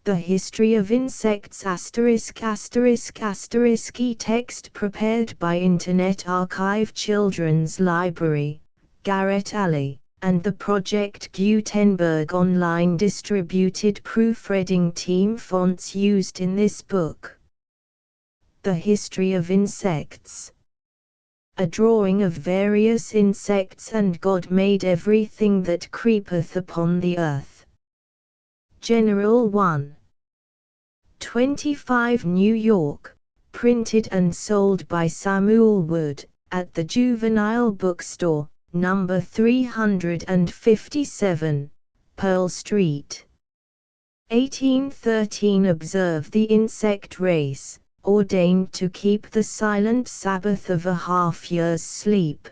The History of Insects ***** e-text prepared by Internet Archive Children's Library, Garrett Alley, and the Project Gutenberg online distributed proofreading team fonts used in this book. The History of Insects. A drawing of various insects, and God made everything that creepeth upon the earth. General 1. 25 New York, printed and sold by Samuel Wood, at the Juvenile Bookstore, number 357, Pearl Street. 1813. Observe the insect race, ordained to keep the silent Sabbath of a half-year's sleep.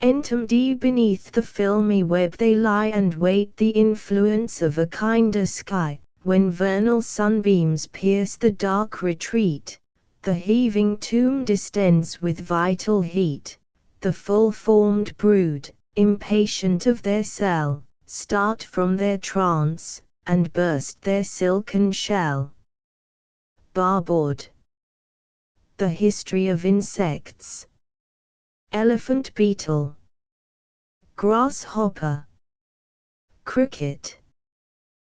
Entombed beneath the filmy web they lie, and wait the influence of a kinder sky. When vernal sunbeams pierce the dark retreat, the heaving tomb distends with vital heat. The full-formed brood, impatient of their cell, start from their trance, and burst their silken shell. Barboard. The History of Insects. Elephant beetle, grasshopper, cricket,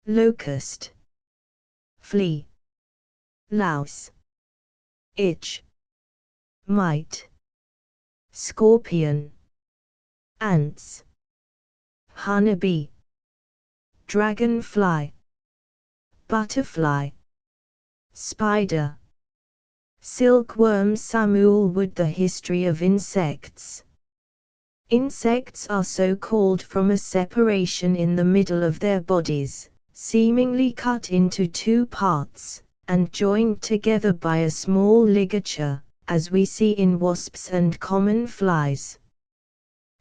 locust, flea, louse, itch, mite, scorpion, ants, honeybee, dragonfly, butterfly, spider, silkworm. Samuel Wood. The History of Insects. Insects are so called from a separation in the middle of their bodies, seemingly cut into two parts, and joined together by a small ligature, as we see in wasps and common flies.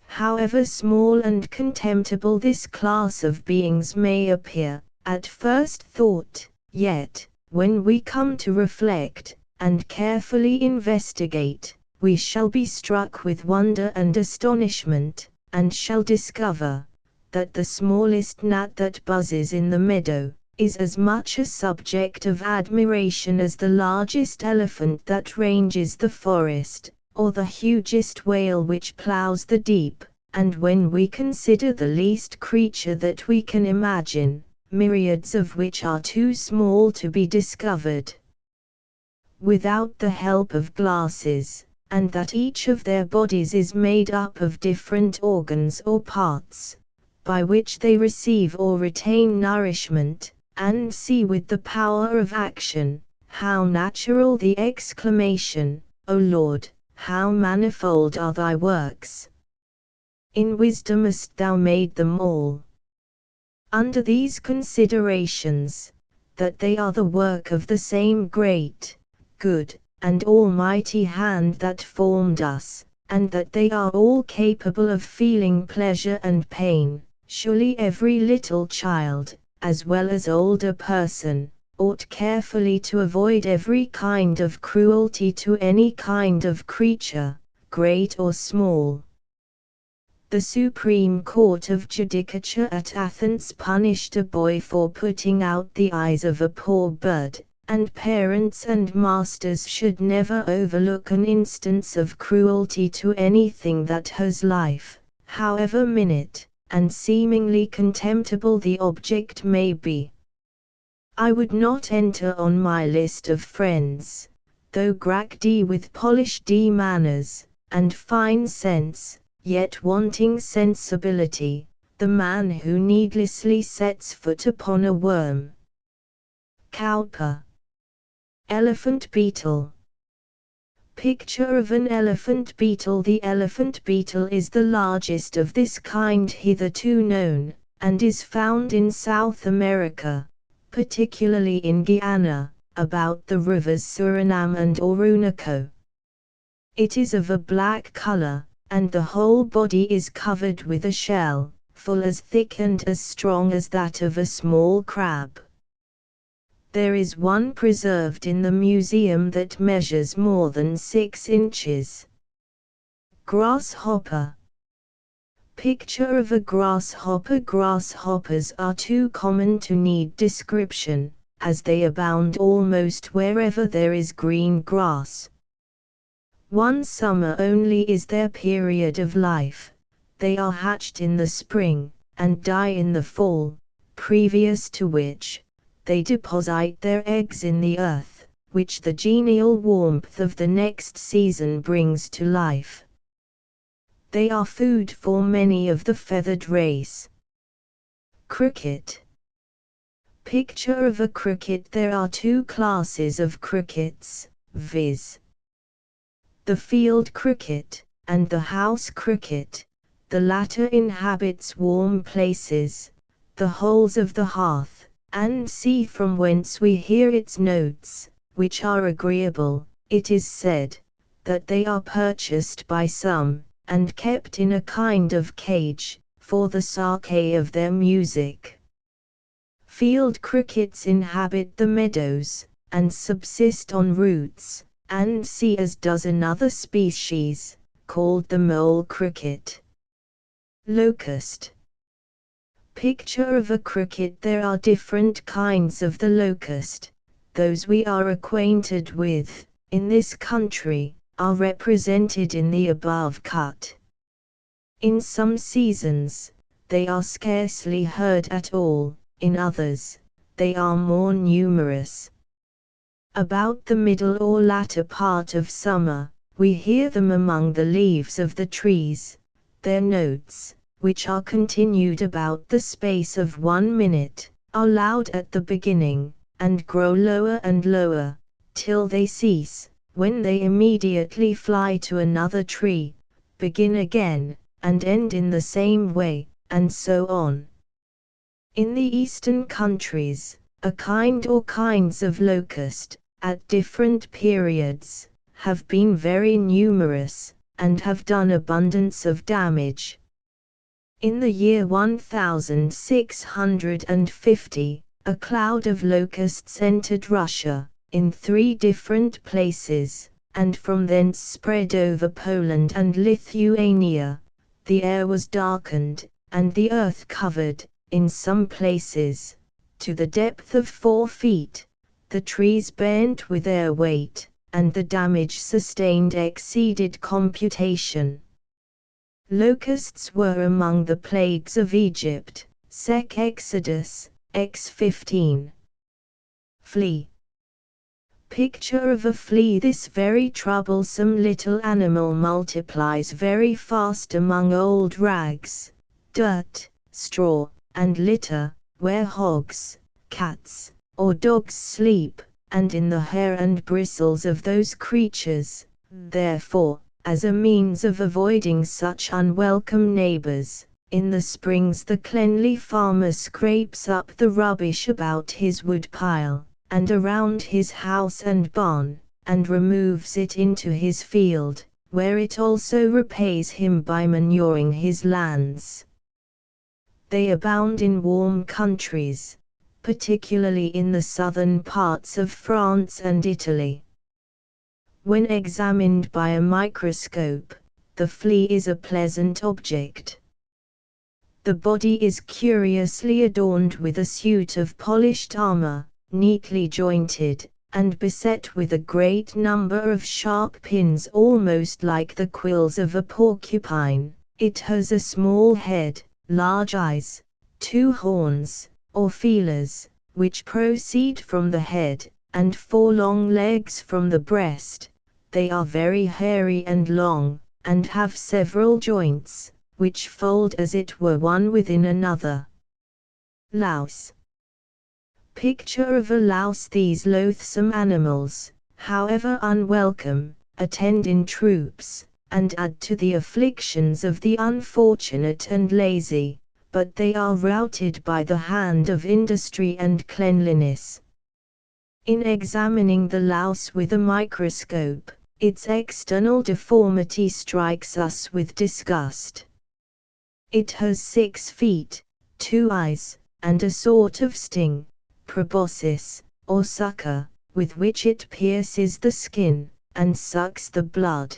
However small and contemptible this class of beings may appear, at first thought, yet, when we come to reflect, and carefully investigate, we shall be struck with wonder and astonishment, and shall discover that the smallest gnat that buzzes in the meadow is as much a subject of admiration as the largest elephant that ranges the forest, or the hugest whale which ploughs the deep. And when we consider the least creature that we can imagine, myriads of which are too small to be discovered without the help of glasses, and that each of their bodies is made up of different organs or parts, by which they receive or retain nourishment, and see with the power of action, how natural the exclamation, O Lord, how manifold are thy works! In wisdom hast thou made them all. Under these considerations, that they are the work of the same great, good, and almighty hand that formed us, and that they are all capable of feeling pleasure and pain, surely every little child, as well as older person, ought carefully to avoid every kind of cruelty to any kind of creature, great or small. The Supreme Court of Judicature at Athens punished a boy for putting out the eyes of a poor bird, and parents and masters should never overlook an instance of cruelty to anything that has life, however minute and seemingly contemptible the object may be. I would not enter on my list of friends, though Gracdi with polished manners, and fine sense, yet wanting sensibility, the man who needlessly sets foot upon a worm. Cowper. Elephant beetle. Picture of an elephant beetle. The elephant beetle is the largest of this kind hitherto known, and is found in South America, particularly in Guyana, about the rivers Suriname and Orinoco. It is of a black color, and the whole body is covered with a shell, full as thick and as strong as that of a small crab. There is one preserved in the museum that measures more than 6 inches. Grasshopper. Picture of a grasshopper. Grasshoppers are too common to need description, as they abound almost wherever there is green grass. One summer only is their period of life. They are hatched in the spring, and die in the fall, previous to which, they deposit their eggs in the earth, which the genial warmth of the next season brings to life. They are food for many of the feathered race. Cricket. Picture of a cricket. There are two classes of crickets, viz. the field cricket, and the house cricket. The latter inhabits warm places, the holes of the hearth, and see from whence we hear its notes, which are agreeable. It is said, that they are purchased by some, and kept in a kind of cage, for the sake of their music. Field crickets inhabit the meadows, and subsist on roots, and sea, as does another species, called the mole cricket. Locust. Picture of a cricket. There are different kinds of the locust. Those we are acquainted with, in this country, are represented in the above cut. In some seasons, they are scarcely heard at all, in others, they are more numerous. About the middle or latter part of summer, we hear them among the leaves of the trees. Their notes, which are continued about the space of 1 minute, are loud at the beginning, and grow lower and lower, till they cease, when they immediately fly to another tree, begin again, and end in the same way, and so on. In the eastern countries, a kind or kinds of locust, at different periods, have been very numerous, and have done abundance of damage. In the year 1650, a cloud of locusts entered Russia, in 3 different places, and from thence spread over Poland and Lithuania. The air was darkened, and the earth covered, in some places, to the depth of 4 feet. The trees bent with their weight, and the damage sustained exceeded computation. Locusts were among the plagues of Egypt, Sec Exodus, X 15. Flea. Picture of a flea. This very troublesome little animal multiplies very fast among old rags, dirt, straw, and litter, where hogs, cats, or dogs sleep, and in the hair and bristles of those creatures. Therefore, as a means of avoiding such unwelcome neighbors, in the springs the cleanly farmer scrapes up the rubbish about his woodpile, and around his house and barn, and removes it into his field, where it also repays him by manuring his lands. They abound in warm countries, particularly in the southern parts of France and Italy. When examined by a microscope, the flea is a pleasant object. The body is curiously adorned with a suit of polished armor, neatly jointed, and beset with a great number of sharp pins almost like the quills of a porcupine. It has a small head, large eyes, 2 horns, or feelers, which proceed from the head, and 4 long legs from the breast. They are very hairy and long, and have several joints, which fold as it were one within another. Louse. Picture of a louse. These loathsome animals, however unwelcome, attend in troops, and add to the afflictions of the unfortunate and lazy, but they are routed by the hand of industry and cleanliness. In examining the louse with a microscope, its external deformity strikes us with disgust. It has 6 feet, 2 eyes, and a sort of sting, proboscis, or sucker, with which it pierces the skin, and sucks the blood.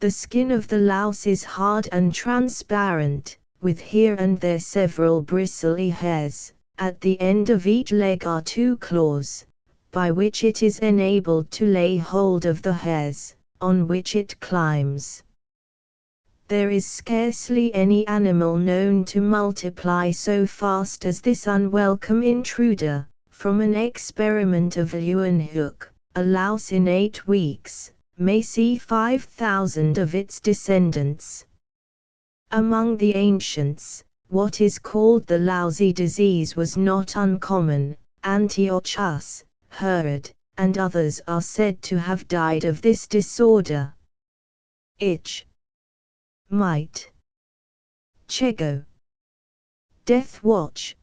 The skin of the louse is hard and transparent, with here and there several bristly hairs. At the end of each leg are two claws, by which it is enabled to lay hold of the hairs, on which it climbs. There is scarcely any animal known to multiply so fast as this unwelcome intruder. From an experiment of Leeuwenhoek, a louse in 8 weeks may see 5,000 of its descendants. Among the ancients, what is called the lousy disease was not uncommon. Antiochus, Herod, and others are said to have died of this disorder. Itch, mite, chego. Death watch.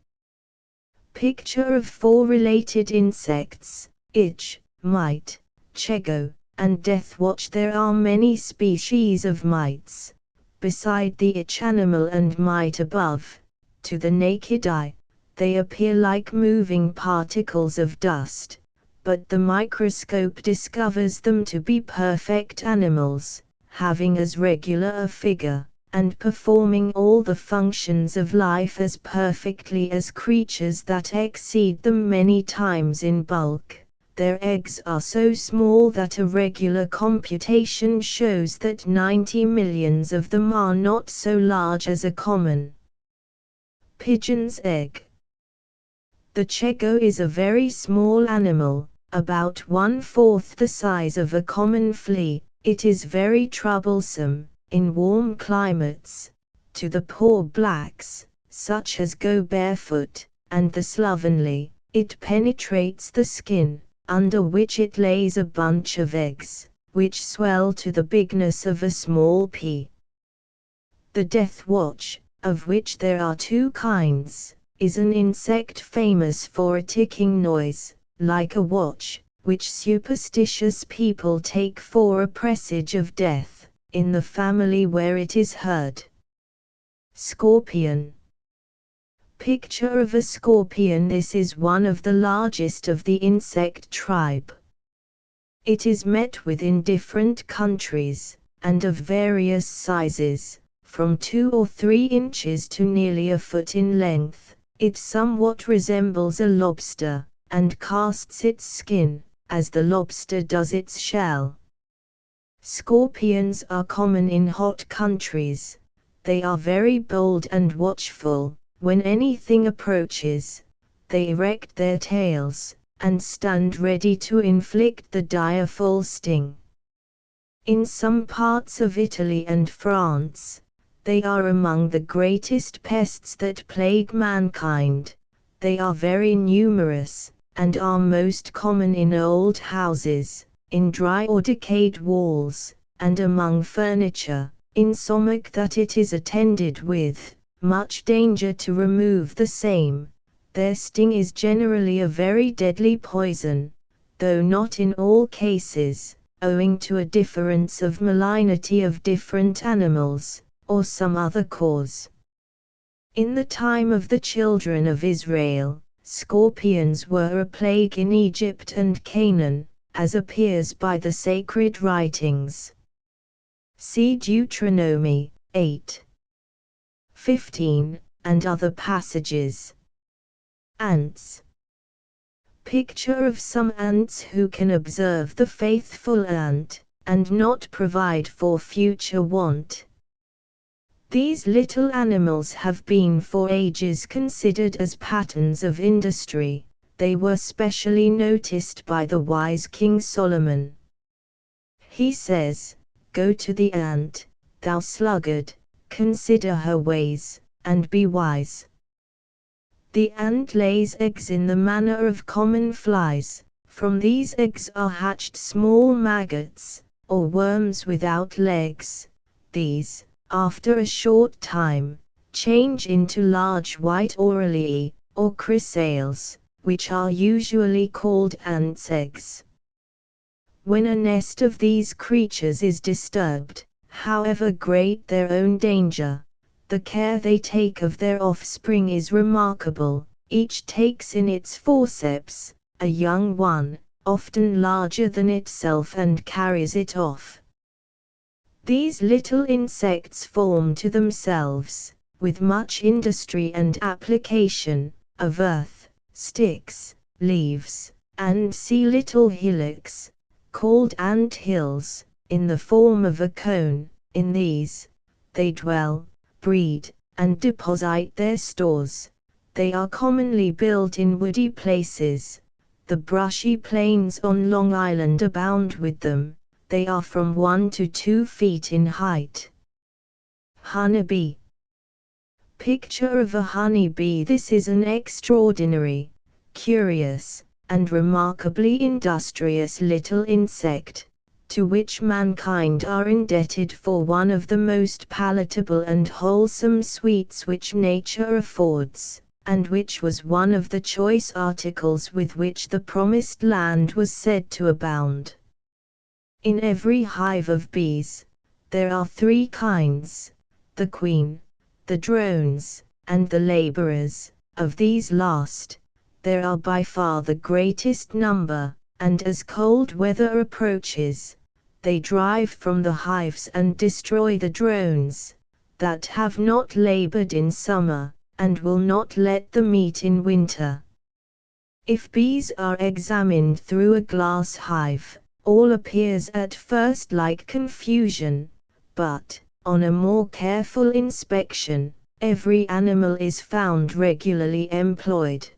Picture of 4 related insects, itch, mite, chego, and death watch. There are many species of mites, beside the itch animal and mite above. To the naked eye, they appear like moving particles of dust, but the microscope discovers them to be perfect animals, having as regular a figure, and performing all the functions of life as perfectly as creatures that exceed them many times in bulk. Their eggs are so small that a regular computation shows that 90 millions of them are not so large as a common pigeon's egg. The chego is a very small animal, about 1/4 the size of a common flea. It is very troublesome, in warm climates, to the poor blacks, such as go barefoot, and the slovenly. It penetrates the skin, under which it lays a bunch of eggs, which swell to the bigness of a small pea. The death watch, of which there are 2 kinds, is an insect famous for a ticking noise, like a watch, which superstitious people take for a presage of death, in the family where it is heard. Scorpion. Picture of a scorpion. This is one of the largest of the insect tribe. It is met with in different countries, and of various sizes, from 2 or 3 inches to nearly a foot in length. It somewhat resembles a lobster, and casts its skin, as the lobster does its shell. Scorpions are common in hot countries. They are very bold and watchful. When anything approaches, they erect their tails, and stand ready to inflict the direful sting. In some parts of Italy and France, they are among the greatest pests that plague mankind. They are very numerous, and are most common in old houses, in dry or decayed walls, and among furniture, insomuch that it is attended with much danger to remove the same. Their sting is generally a very deadly poison, though not in all cases, owing to a difference of malignity of different animals, or some other cause. In the time of the children of Israel, scorpions were a plague in Egypt and Canaan, as appears by the sacred writings. See Deuteronomy 8:15, and other passages. Ants. Picture of some ants who can observe the faithful ant, and not provide for future want. These little animals have been for ages considered as patterns of industry. They were specially noticed by the wise King Solomon. He says, "Go to the ant, thou sluggard, consider her ways, and be wise." The ant lays eggs in the manner of common flies. From these eggs are hatched small maggots, or worms without legs. These, after a short time, change into large white aureliae, or chrysales, which are usually called ants' eggs. When a nest of these creatures is disturbed, however great their own danger, the care they take of their offspring is remarkable. Each takes in its forceps a young one, often larger than itself, and carries it off. These little insects form to themselves, with much industry and application, of earth, sticks, leaves, and sea little hillocks, called ant hills, in the form of a cone. In these, they dwell, breed, and deposit their stores. They are commonly built in woody places. The brushy plains on Long Island abound with them. They are from 1 to 2 feet in height. Honeybee. Picture of a honeybee. This is an extraordinary, curious, and remarkably industrious little insect, to which mankind are indebted for one of the most palatable and wholesome sweets which nature affords, and which was one of the choice articles with which the promised land was said to abound. In every hive of bees, there are 3 kinds: the queen, the drones, and the laborers. Of these last, there are by far the greatest number, and as cold weather approaches, they drive from the hives and destroy the drones, that have not labored in summer, and will not let them eat in winter. If bees are examined through a glass hive, all appears at first like confusion, but, on a more careful inspection, every animal is found regularly employed.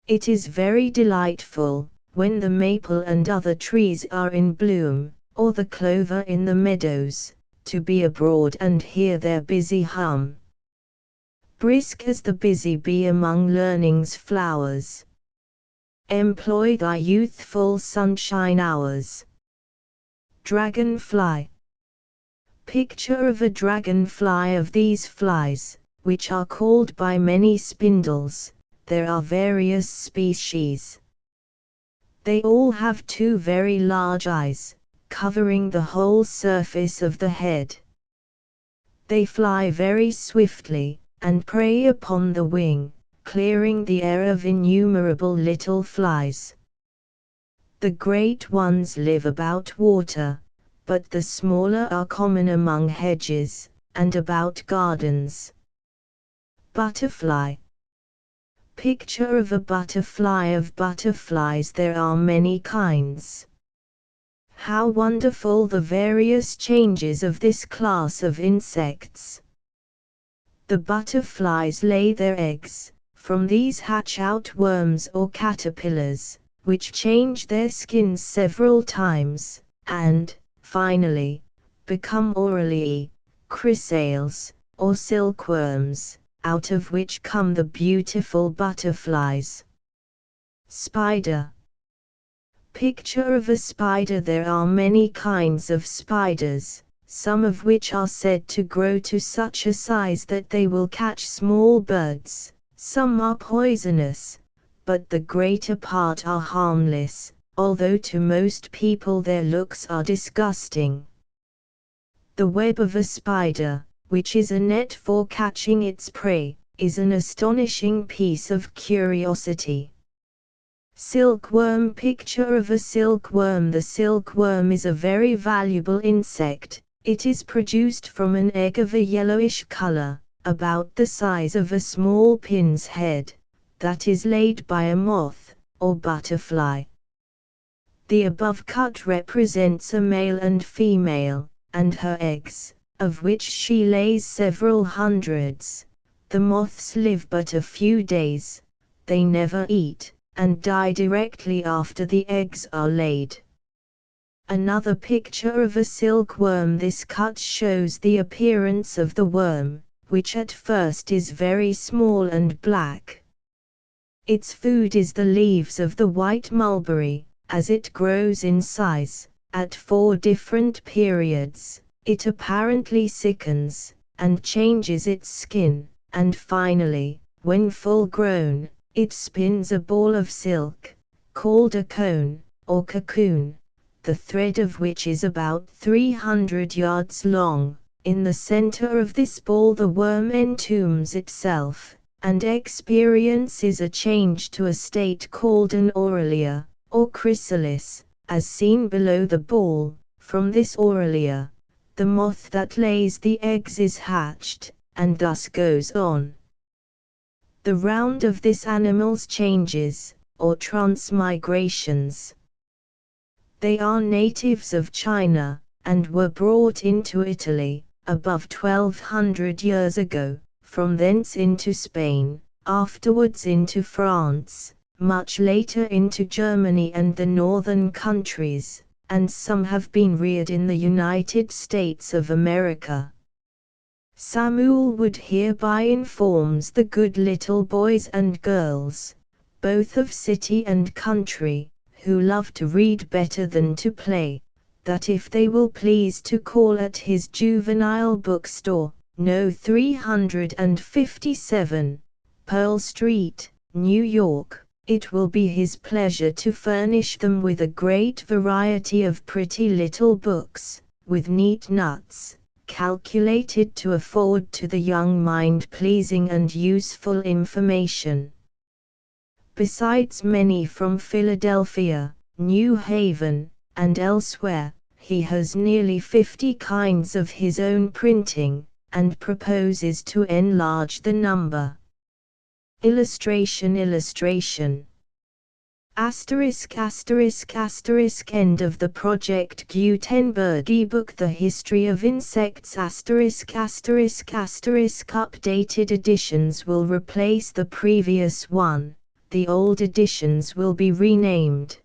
It is very delightful, when the maple and other trees are in bloom, or the clover in the meadows, to be abroad and hear their busy hum. Brisk as the busy bee among learning's flowers. Employ thy youthful sunshine hours. Dragonfly. Picture of a dragonfly. Of these flies, which are called by many spindles, there are various species. They all have 2 very large eyes, covering the whole surface of the head. They fly very swiftly, and prey upon the wing, clearing the air of innumerable little flies. The great ones live about water, but the smaller are common among hedges, and about gardens. Butterfly. Picture of a butterfly. Of butterflies there are many kinds. How wonderful the various changes of this class of insects! The butterflies lay their eggs. From these hatch out worms or caterpillars, which change their skins several times, and, finally, become orally chrysales, or silkworms, out of which come the beautiful butterflies. Spider. Picture of a spider. There are many kinds of spiders, some of which are said to grow to such a size that they will catch small birds. Some are poisonous, but the greater part are harmless, although to most people their looks are disgusting. The web of a spider, which is a net for catching its prey, is an astonishing piece of curiosity. Silkworm. Picture of a silkworm. The silkworm is a very valuable insect. It is produced from an egg of a yellowish color, about the size of a small pin's head, that is laid by a moth, or butterfly. The above cut represents a male and female, and her eggs, of which she lays several hundreds. The moths live but a few days, they never eat, and die directly after the eggs are laid. Another picture of a silkworm. This cut shows the appearance of the worm, which at first is very small and black. Its food is the leaves of the white mulberry. As it grows in size, at 4 different periods, it apparently sickens, and changes its skin, and finally, when full grown, it spins a ball of silk, called a cone, or cocoon, the thread of which is about 300 yards long. In the center of this ball the worm entombs itself, and experiences a change to a state called an aurelia, or chrysalis, as seen below the ball. From this aurelia, the moth that lays the eggs is hatched, and thus goes on. The round of this animal's changes, or transmigrations. They are natives of China, and were brought into Italy, above 1200 years ago, from thence into Spain, afterwards into France, much later into Germany and the northern countries, and some have been reared in the United States of America. Samuel Wood hereby informs the good little boys and girls, both of city and country, who love to read better than to play, that if they will please to call at his juvenile bookstore, No. 357, Pearl Street, New York, it will be his pleasure to furnish them with a great variety of pretty little books, with neat nuts, calculated to afford to the young mind pleasing and useful information. Besides many from Philadelphia, New Haven, and elsewhere, he has nearly 50 kinds of his own printing, and proposes to enlarge the number. Illustration. End of the Project Gutenberg ebook The History of Insects ***** Updated editions will replace the previous one, the old editions will be renamed.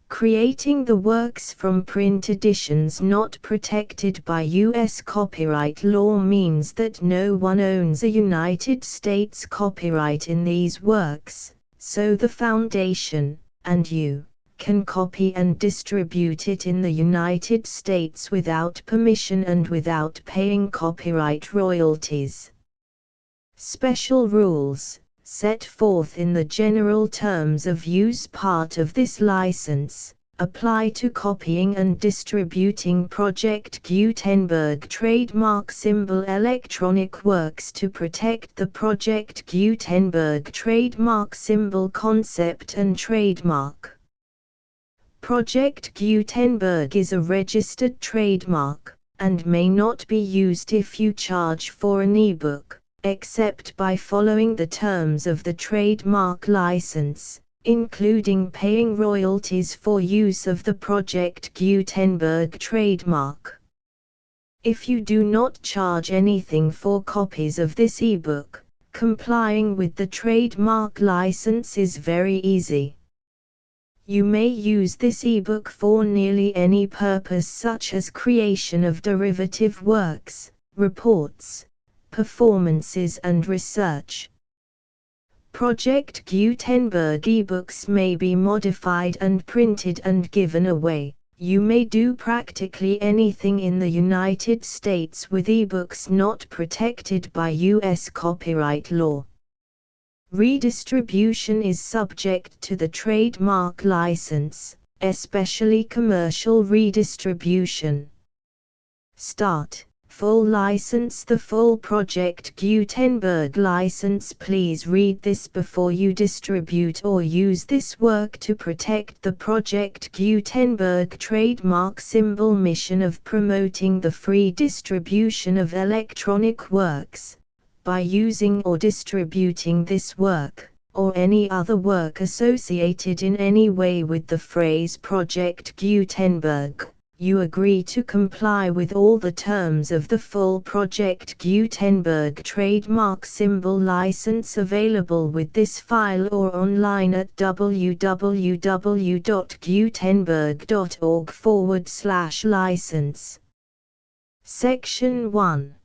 Creating the works from print editions not protected by U.S. copyright law means that no one owns a United States copyright in these works, so the Foundation, and you, can copy and distribute it in the United States without permission and without paying copyright royalties. Special rules, set forth in the general terms of use part of this license, apply to copying and distributing Project Gutenberg trademark symbol electronic works to protect the Project Gutenberg trademark symbol concept and trademark. Project Gutenberg is a registered trademark, and may not be used if you charge for an ebook, except by following the terms of the trademark license, including paying royalties for use of the Project Gutenberg trademark. If you do not charge anything for copies of this ebook, complying with the trademark license is very easy. You may use this ebook for nearly any purpose such as creation of derivative works, reports, performances and research. Project Gutenberg ebooks may be modified and printed and given away. You may do practically anything in the United States with ebooks not protected by U.S. copyright law. Redistribution is subject to the trademark license, especially commercial redistribution. Start. Full license. The full Project Gutenberg license. Please read this before you distribute or use this work to protect the Project Gutenberg trademark symbol mission of promoting the free distribution of electronic works. By using or distributing this work, or any other work associated in any way with the phrase Project Gutenberg, you agree to comply with all the terms of the full Project Gutenberg trademark symbol license available with this file or online at www.gutenberg.org/license. Section 1.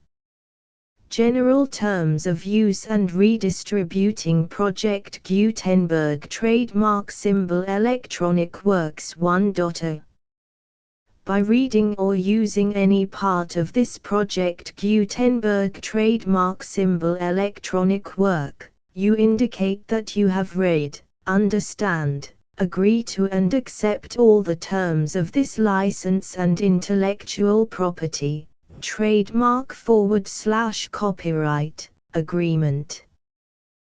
General Terms of Use and Redistributing Project Gutenberg Trademark Symbol Electronic Works 1.0. By reading or using any part of this Project Gutenberg trademark symbol electronic work, you indicate that you have read, understand, agree to and accept all the terms of this license and intellectual property, trademark/copyright, agreement.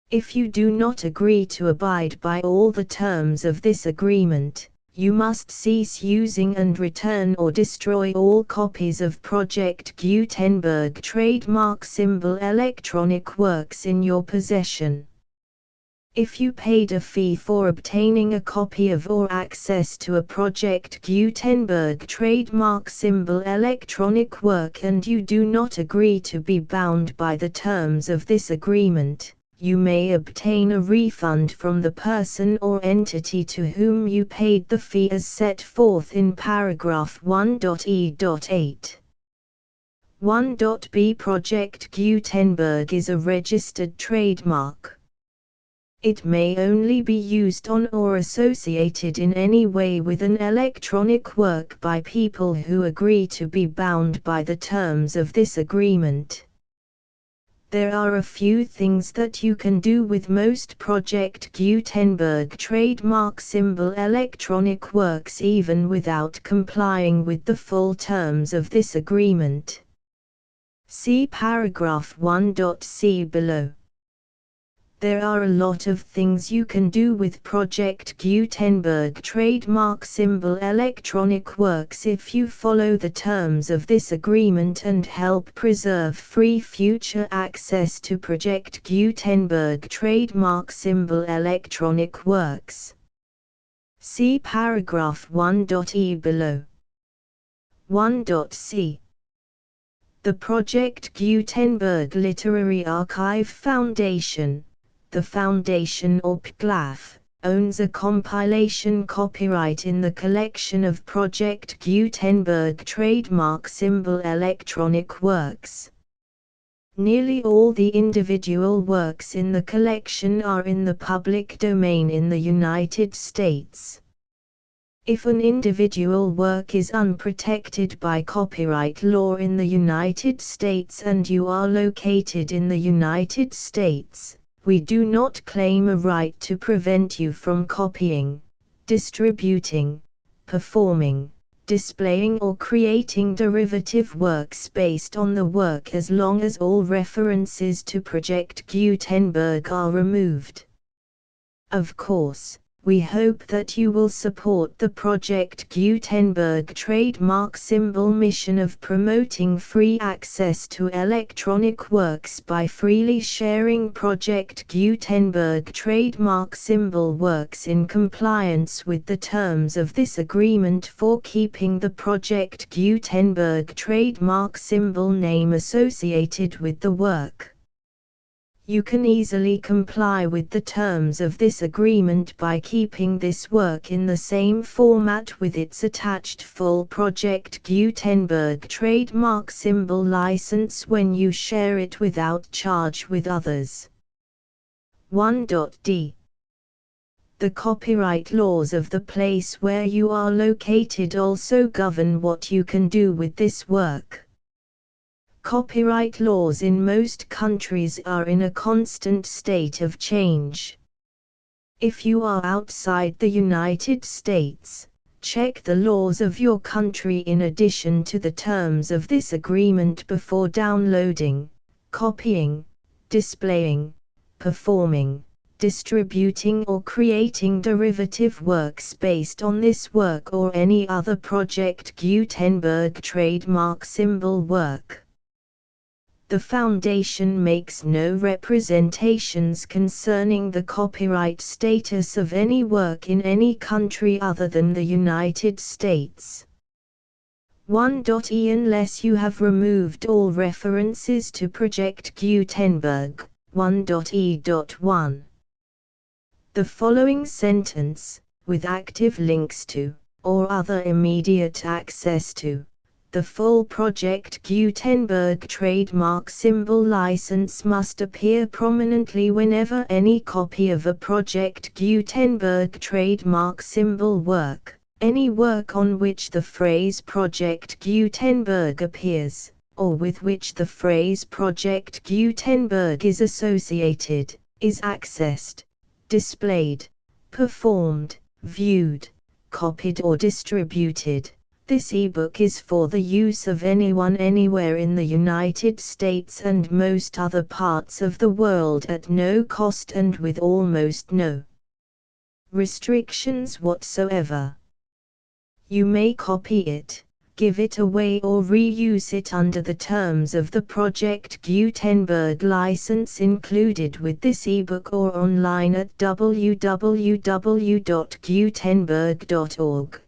If you do not agree to abide by all the terms of this agreement, you must cease using and return or destroy all copies of Project Gutenberg trademark symbol electronic works in your possession. If you paid a fee for obtaining a copy of or access to a Project Gutenberg trademark symbol electronic work and you do not agree to be bound by the terms of this agreement, you may obtain a refund from the person or entity to whom you paid the fee as set forth in paragraph 1.e.8. 1.b Project Gutenberg is a registered trademark. It may only be used on or associated in any way with an electronic work by people who agree to be bound by the terms of this agreement. There are a few things that you can do with most Project Gutenberg trademark symbol electronic works even without complying with the full terms of this agreement. See paragraph 1.c below. There are a lot of things you can do with Project Gutenberg trademark symbol electronic works if you follow the terms of this agreement and help preserve free future access to Project Gutenberg trademark symbol electronic works. See paragraph 1.e below. 1.c The Project Gutenberg Literary Archive Foundation, the Foundation or PGLAF, owns a compilation copyright in the collection of Project Gutenberg trademark symbol electronic works. Nearly all the individual works in the collection are in the public domain in the United States. If an individual work is unprotected by copyright law in the United States and you are located in the United States, we do not claim a right to prevent you from copying, distributing, performing, displaying or creating derivative works based on the work as long as all references to Project Gutenberg are removed. Of course, we hope that you will support the Project Gutenberg trademark symbol mission of promoting free access to electronic works by freely sharing Project Gutenberg trademark symbol works in compliance with the terms of this agreement for keeping the Project Gutenberg trademark symbol name associated with the work. You can easily comply with the terms of this agreement by keeping this work in the same format with its attached full Project Gutenberg trademark symbol license when you share it without charge with others. 1.d The copyright laws of the place where you are located also govern what you can do with this work. Copyright laws in most countries are in a constant state of change. If you are outside the United States, check the laws of your country in addition to the terms of this agreement before downloading, copying, displaying, performing, distributing or creating derivative works based on this work or any other Project Gutenberg trademark symbol work. The Foundation makes no representations concerning the copyright status of any work in any country other than the United States. 1.e Unless you have removed all references to Project Gutenberg, 1.e.1. The following sentence, with active links to, or other immediate access to, the full Project Gutenberg trademark symbol license must appear prominently whenever any copy of a Project Gutenberg trademark symbol work, any work on which the phrase Project Gutenberg appears, or with which the phrase Project Gutenberg is associated, is accessed, displayed, performed, viewed, copied or distributed. This ebook is for the use of anyone anywhere in the United States and most other parts of the world at no cost and with almost no restrictions whatsoever. You may copy it, give it away or reuse it under the terms of the Project Gutenberg license included with this ebook or online at www.gutenberg.org.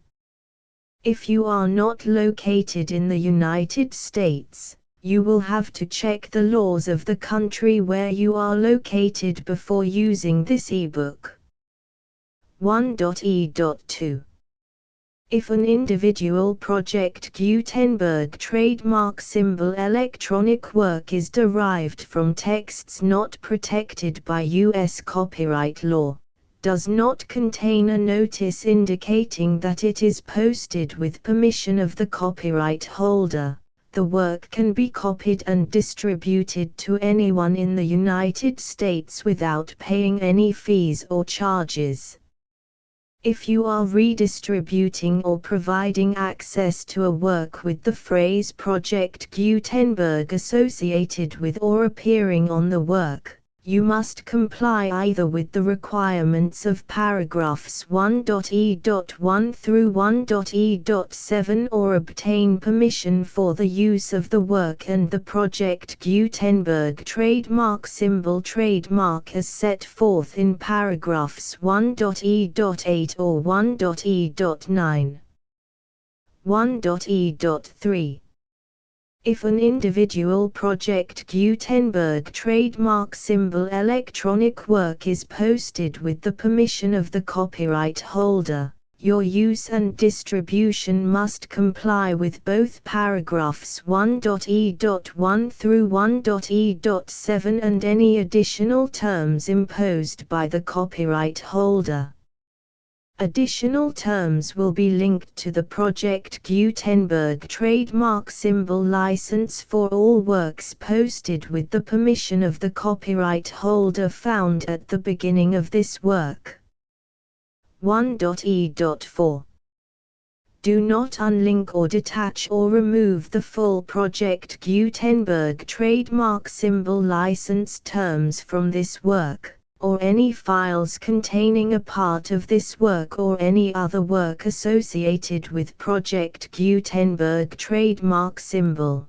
If you are not located in the United States, you will have to check the laws of the country where you are located before using this ebook. 1.e.2. If an individual Project Gutenberg trademark symbol electronic work is derived from texts not protected by U.S. copyright law, does not contain a notice indicating that it is posted with permission of the copyright holder, the work can be copied and distributed to anyone in the United States without paying any fees or charges. If you are redistributing or providing access to a work with the phrase Project Gutenberg associated with or appearing on the work, you must comply either with the requirements of paragraphs 1.e.1 through 1.e.7 or obtain permission for the use of the work and the Project Gutenberg trademark symbol trademark as set forth in paragraphs 1.e.8 or 1.e.9. 1.e.3. If an individual Project Gutenberg trademark symbol electronic work is posted with the permission of the copyright holder, your use and distribution must comply with both paragraphs 1.e.1 through 1.e.7 and any additional terms imposed by the copyright holder. Additional terms will be linked to the Project Gutenberg trademark symbol license for all works posted with the permission of the copyright holder found at the beginning of this work. 1.e.4. Do not unlink or detach or remove the full Project Gutenberg trademark symbol license terms from this work, or any files containing a part of this work or any other work associated with Project Gutenberg trademark symbol.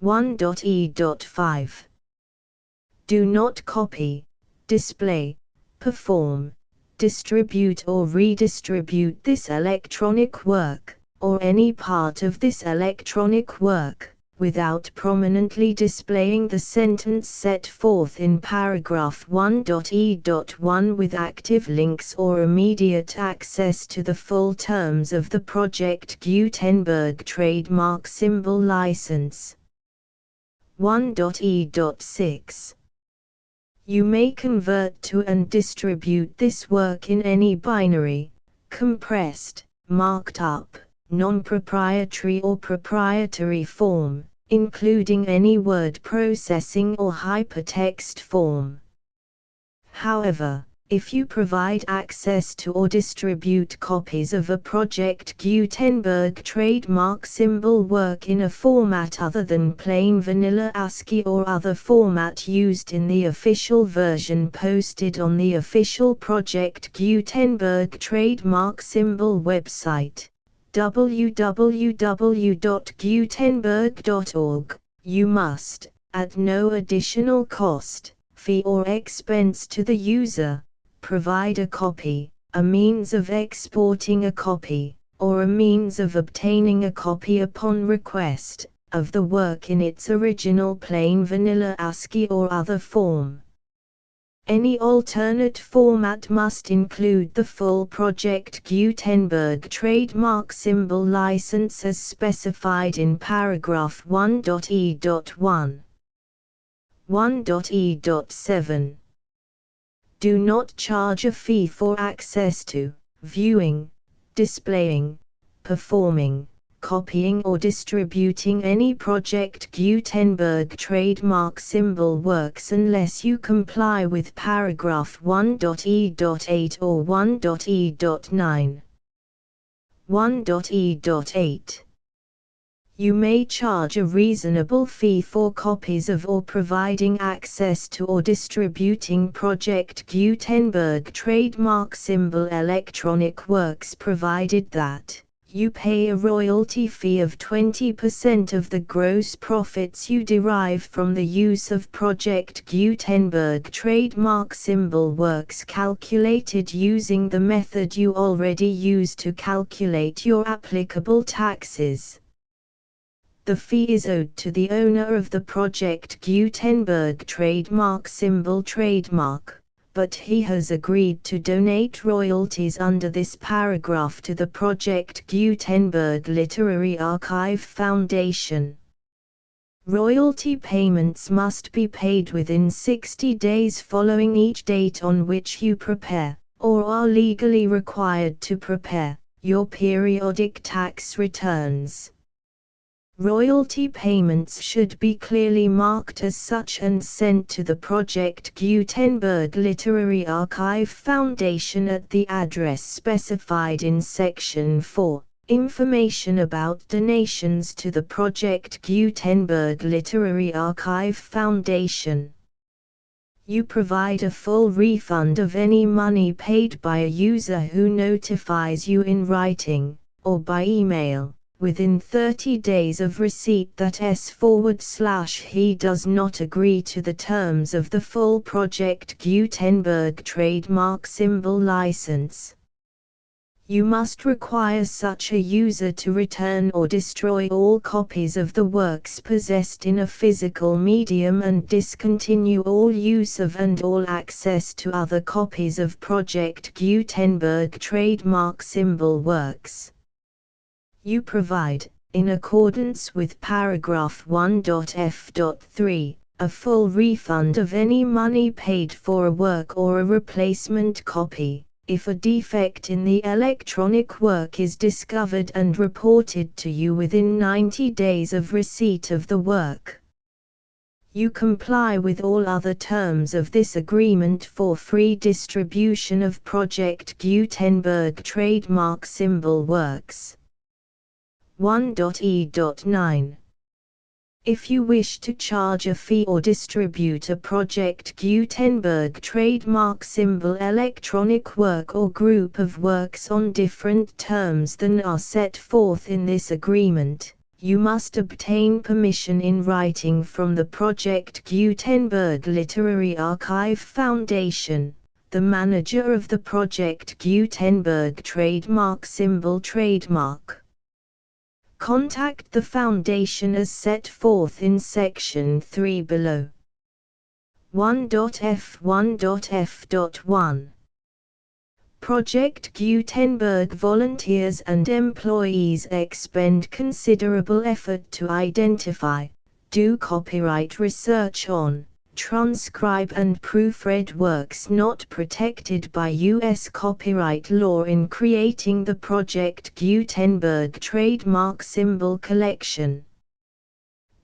1.e.5. Do not copy, display, perform, distribute or redistribute this electronic work, or any part of this electronic work, without prominently displaying the sentence set forth in paragraph 1.e.1 with active links or immediate access to the full terms of the Project Gutenberg trademark symbol license. 1.e.6. You may convert to and distribute this work in any binary, compressed, marked up, non-proprietary or proprietary form, including any word processing or hypertext form. However, if you provide access to or distribute copies of a Project Gutenberg trademark symbol work in a format other than plain vanilla ASCII or other format used in the official version posted on the official Project Gutenberg trademark symbol website, www.gutenberg.org, you must, at no additional cost, fee or expense to the user, provide a copy, a means of exporting a copy, or a means of obtaining a copy upon request, of the work in its original plain vanilla ASCII or other form. Any alternate format must include the full Project Gutenberg trademark symbol license as specified in paragraph 1.e.1. 1.e.7. Do not charge a fee for access to, viewing, displaying, performing, copying or distributing any Project Gutenberg trademark symbol works unless you comply with paragraph 1.e.8 or 1.e.9. 1.e.8. You may charge a reasonable fee for copies of or providing access to or distributing Project Gutenberg trademark symbol electronic works provided that You pay a royalty fee of 20% of the gross profits you derive from the use of Project Gutenberg trademark symbol works calculated using the method you already use to calculate your applicable taxes. The fee is owed to the owner of the Project Gutenberg trademark symbol trademark, but he has agreed to donate royalties under this paragraph to the Project Gutenberg Literary Archive Foundation. Royalty payments must be paid within 60 days following each date on which you prepare, or are legally required to prepare, your periodic tax returns. Royalty payments should be clearly marked as such and sent to the Project Gutenberg Literary Archive Foundation at the address specified in Section 4, Information about donations to the Project Gutenberg Literary Archive Foundation. You provide a full refund of any money paid by a user who notifies you in writing, or by email, within 30 days of receipt that he does not agree to the terms of the full Project Gutenberg trademark symbol license. You must require such a user to return or destroy all copies of the works possessed in a physical medium and discontinue all use of and all access to other copies of Project Gutenberg trademark symbol works. You provide, in accordance with paragraph 1.f.3, a full refund of any money paid for a work or a replacement copy, if a defect in the electronic work is discovered and reported to you within 90 days of receipt of the work. You comply with all other terms of this agreement for free distribution of Project Gutenberg trademark symbol works. 1.e.9. If you wish to charge a fee or distribute a Project Gutenberg trademark symbol electronic work or group of works on different terms than are set forth in this agreement, you must obtain permission in writing from the Project Gutenberg Literary Archive Foundation, the manager of the Project Gutenberg trademark symbol trademark. Contact the Foundation as set forth in Section 3 below. 1.f1.f.1. Project Gutenberg volunteers and employees expend considerable effort to identify, do copyright research on, transcribe and proofread works not protected by U.S. copyright law in creating the Project Gutenberg trademark symbol collection.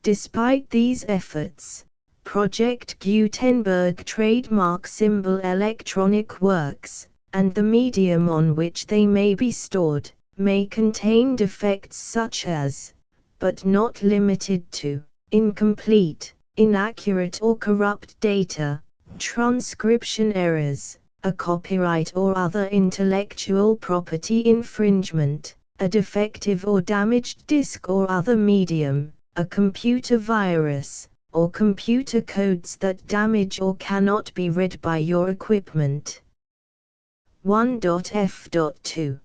Despite these efforts, Project Gutenberg trademark symbol electronic works, and the medium on which they may be stored, may contain defects such as, but not limited to, incomplete, inaccurate or corrupt data, transcription errors, a copyright or other intellectual property infringement, a defective or damaged disk or other medium, a computer virus, or computer codes that damage or cannot be read by your equipment. 1.f.2.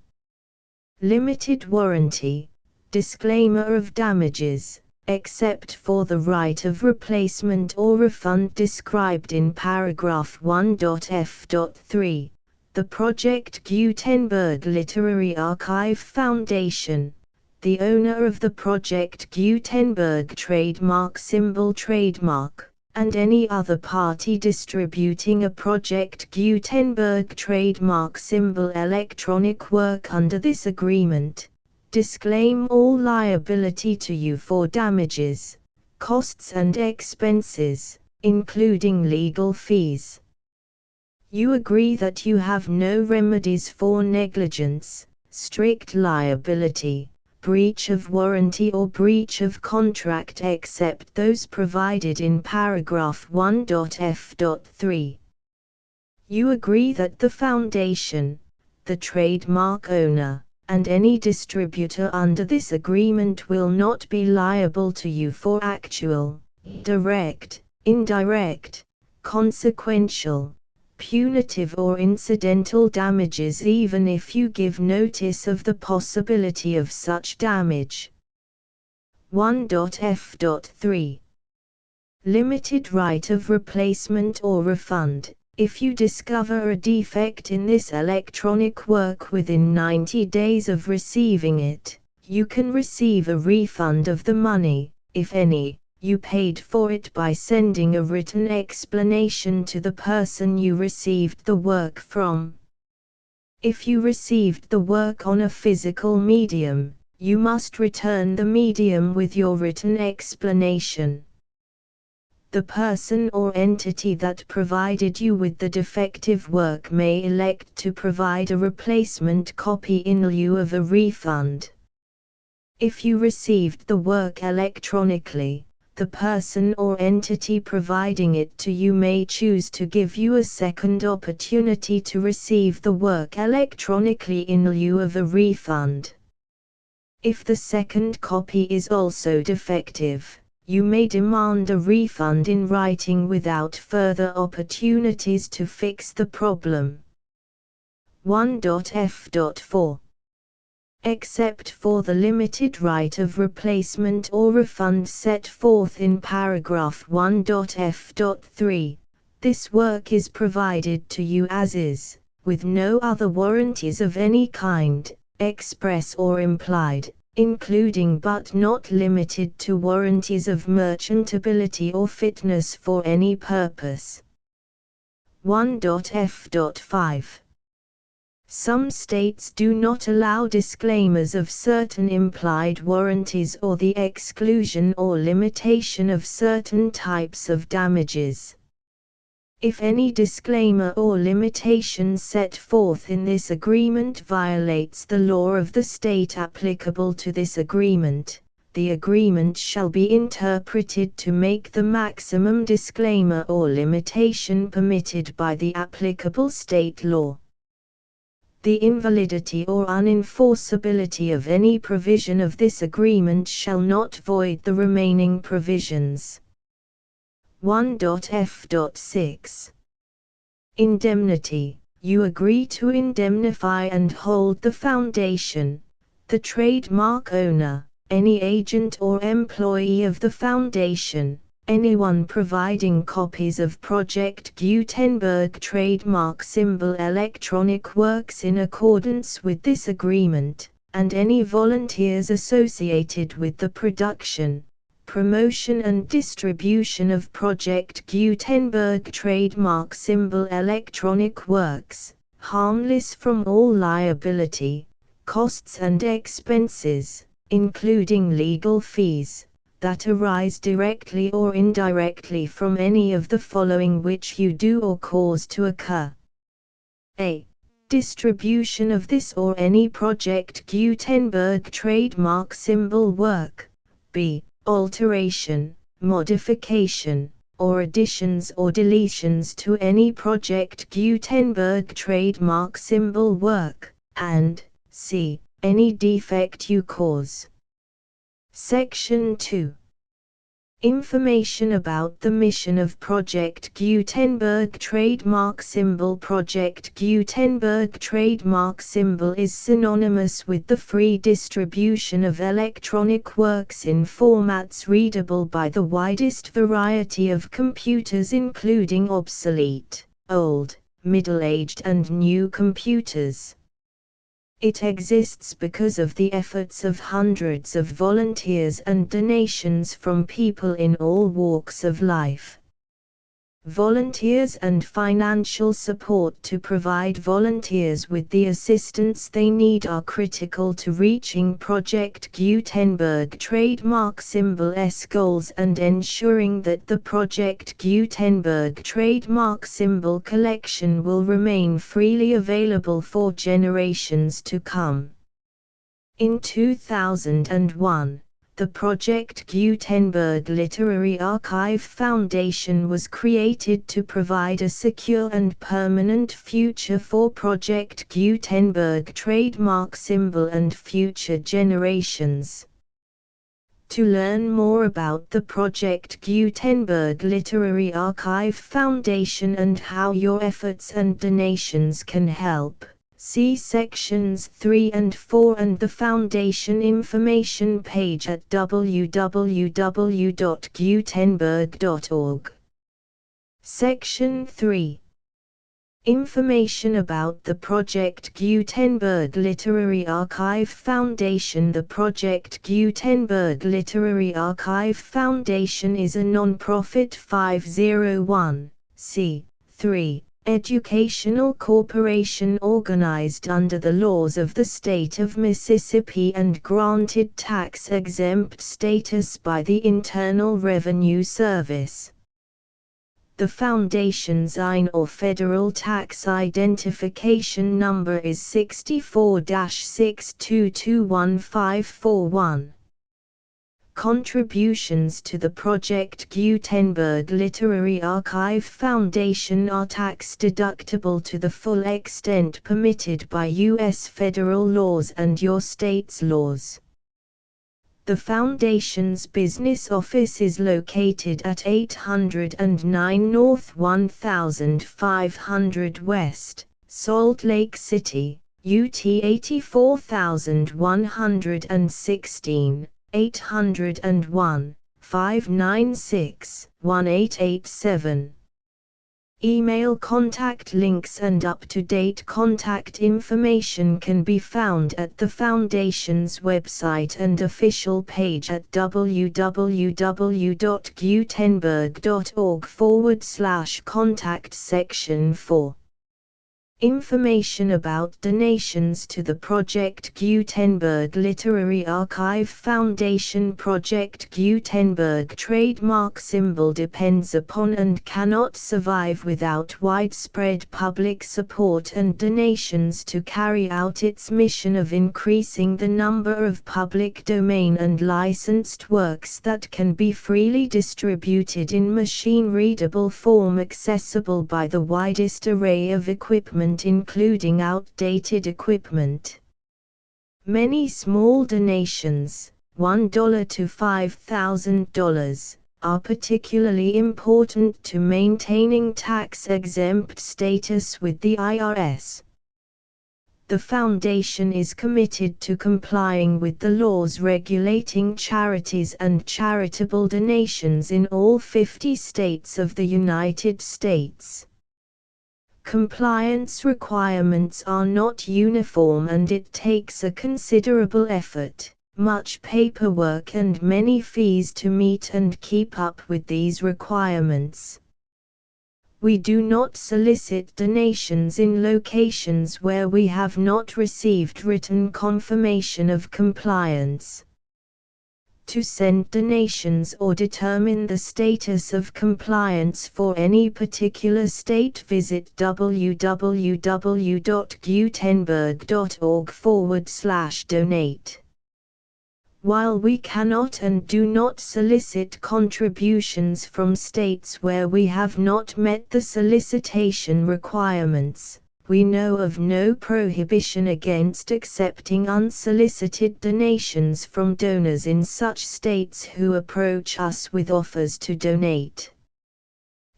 Limited warranty, disclaimer of damages, except for the right of replacement or refund described in paragraph 1.f.3, the Project Gutenberg Literary Archive Foundation, the owner of the Project Gutenberg trademark symbol trademark, and any other party distributing a Project Gutenberg trademark symbol electronic work under this agreement, disclaim all liability to you for damages, costs and expenses, including legal fees. You agree that you have no remedies for negligence, strict liability, breach of warranty or breach of contract except those provided in paragraph 1.f.3. You agree that the Foundation, the trademark owner, and any distributor under this agreement will not be liable to you for actual, direct, indirect, consequential, punitive or incidental damages even if you give notice of the possibility of such damage. 1.f.3 Limited right of replacement or refund. If you discover a defect in this electronic work within 90 days of receiving it, you can receive a refund of the money, if any, you paid for it by sending a written explanation to the person you received the work from. If you received the work on a physical medium, you must return the medium with your written explanation. The person or entity that provided you with the defective work may elect to provide a replacement copy in lieu of a refund. If you received the work electronically, the person or entity providing it to you may choose to give you a second opportunity to receive the work electronically in lieu of a refund. If the second copy is also defective, you may demand a refund in writing without further opportunities to fix the problem. 1.f.4 Except for the limited right of replacement or refund set forth in paragraph 1.f.3, this work is provided to you as is, with no other warranties of any kind, express or implied, including but not limited to warranties of merchantability or fitness for any purpose. 1.f.5 Some states do not allow disclaimers of certain implied warranties or the exclusion or limitation of certain types of damages. If any disclaimer or limitation set forth in this agreement violates the law of the state applicable to this agreement, the agreement shall be interpreted to make the maximum disclaimer or limitation permitted by the applicable state law. The invalidity or unenforceability of any provision of this agreement shall not void the remaining provisions. 1.f.6 Indemnity. You agree to indemnify and hold the foundation, the trademark owner, any agent or employee of the foundation, anyone providing copies of Project Gutenberg trademark symbol electronic works in accordance with this agreement, and any volunteers associated with the production, promotion and distribution of Project Gutenberg trademark symbol electronic works, harmless from all liability, costs and expenses, including legal fees, that arise directly or indirectly from any of the following which you do or cause to occur. A. Distribution of this or any Project Gutenberg trademark symbol work. B. Alteration, modification, or additions or deletions to any Project Gutenberg trademark symbol work, and c. Any defect you cause. Section 2. Information about the mission of Project Gutenberg trademark symbol. Project Gutenberg trademark symbol is synonymous with the free distribution of electronic works in formats readable by the widest variety of computers, including obsolete, old, middle-aged and new computers. It exists because of the efforts of hundreds of volunteers and donations from people in all walks of life. Volunteers and financial support to provide volunteers with the assistance they need are critical to reaching Project Gutenberg trademark symbol's goals and ensuring that the Project Gutenberg trademark symbol collection will remain freely available for generations to come. In 2001, The Project Gutenberg Literary Archive Foundation was created to provide a secure and permanent future for Project Gutenberg trademark symbol and future generations. To learn more about the Project Gutenberg Literary Archive Foundation and how your efforts and donations can help, see sections 3 and 4 and the Foundation information page at www.gutenberg.org. Section 3. Information about the Project Gutenberg Literary Archive Foundation. The Project Gutenberg Literary Archive Foundation is a non-profit 501(c)(3) educational corporation organized under the laws of the state of Mississippi and granted tax-exempt status by the Internal Revenue Service. The Foundation's IN or Federal Tax Identification Number is 64-6221541. Contributions to the Project Gutenberg Literary Archive Foundation are tax-deductible to the full extent permitted by U.S. federal laws and your state's laws. The Foundation's business office is located at 809 North 1500 West, Salt Lake City, UT 84116. 801-596-1887. Email contact links and up-to-date contact information can be found at the Foundation's website and official page at www.gutenberg.org/contact section 4. Information about donations to the Project Gutenberg Literary Archive Foundation. Project Gutenberg trademark symbol depends upon and cannot survive without widespread public support and donations to carry out its mission of increasing the number of public domain and licensed works that can be freely distributed in machine-readable form accessible by the widest array of equipment including outdated equipment. Many small donations, $1 to $5,000, are particularly important to maintaining tax-exempt status with the IRS. The Foundation is committed to complying with the laws regulating charities and charitable donations in all 50 states of the United States. Compliance requirements are not uniform and it takes a considerable effort, much paperwork and many fees to meet and keep up with these requirements. We do not solicit donations in locations where we have not received written confirmation of compliance. To send donations or determine the status of compliance for any particular state, visit www.gutenberg.org/donate. While we cannot and do not solicit contributions from states where we have not met the solicitation requirements, we know of no prohibition against accepting unsolicited donations from donors in such states who approach us with offers to donate.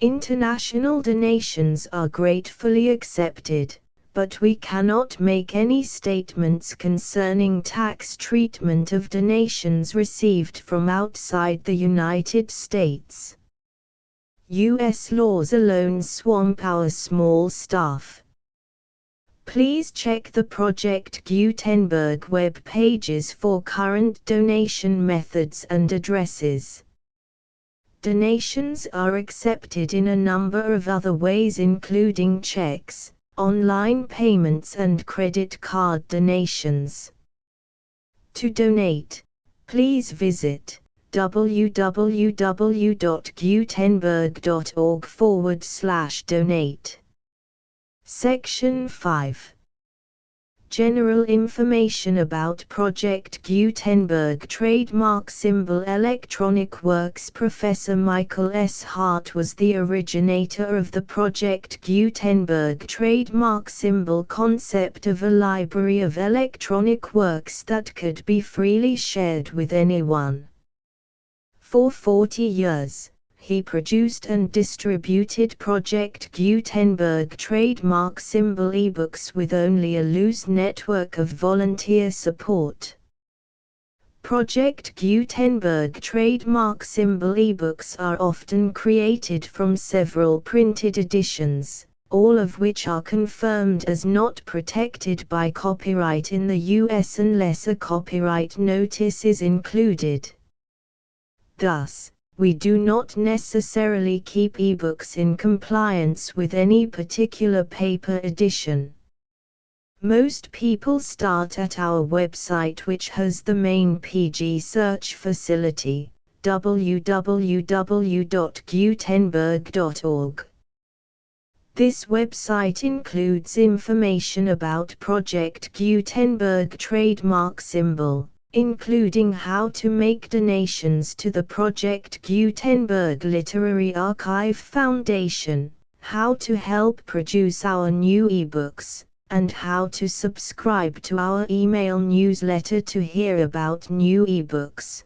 International donations are gratefully accepted, but we cannot make any statements concerning tax treatment of donations received from outside the United States. U.S. laws alone swamp our small staff. Please check the Project Gutenberg web pages for current donation methods and addresses. Donations are accepted in a number of other ways including checks, online payments and credit card donations. To donate, please visit www.gutenberg.org/donate. Section 5. General information about Project Gutenberg trademark symbol electronic works. Professor Michael S. Hart was the originator of the Project Gutenberg trademark symbol concept of a library of electronic works that could be freely shared with anyone. For 40 years, he produced and distributed Project Gutenberg trademark symbol ebooks with only a loose network of volunteer support. Project Gutenberg trademark symbol ebooks are often created from several printed editions, all of which are confirmed as not protected by copyright in the US unless a copyright notice is included. Thus, we do not necessarily keep ebooks in compliance with any particular paper edition. Most people start at our website, which has the main PG search facility, www.gutenberg.org. This website includes information about Project Gutenberg trademark symbol, including how to make donations to the Project Gutenberg Literary Archive Foundation, how to help produce our new ebooks, and how to subscribe to our email newsletter to hear about new ebooks.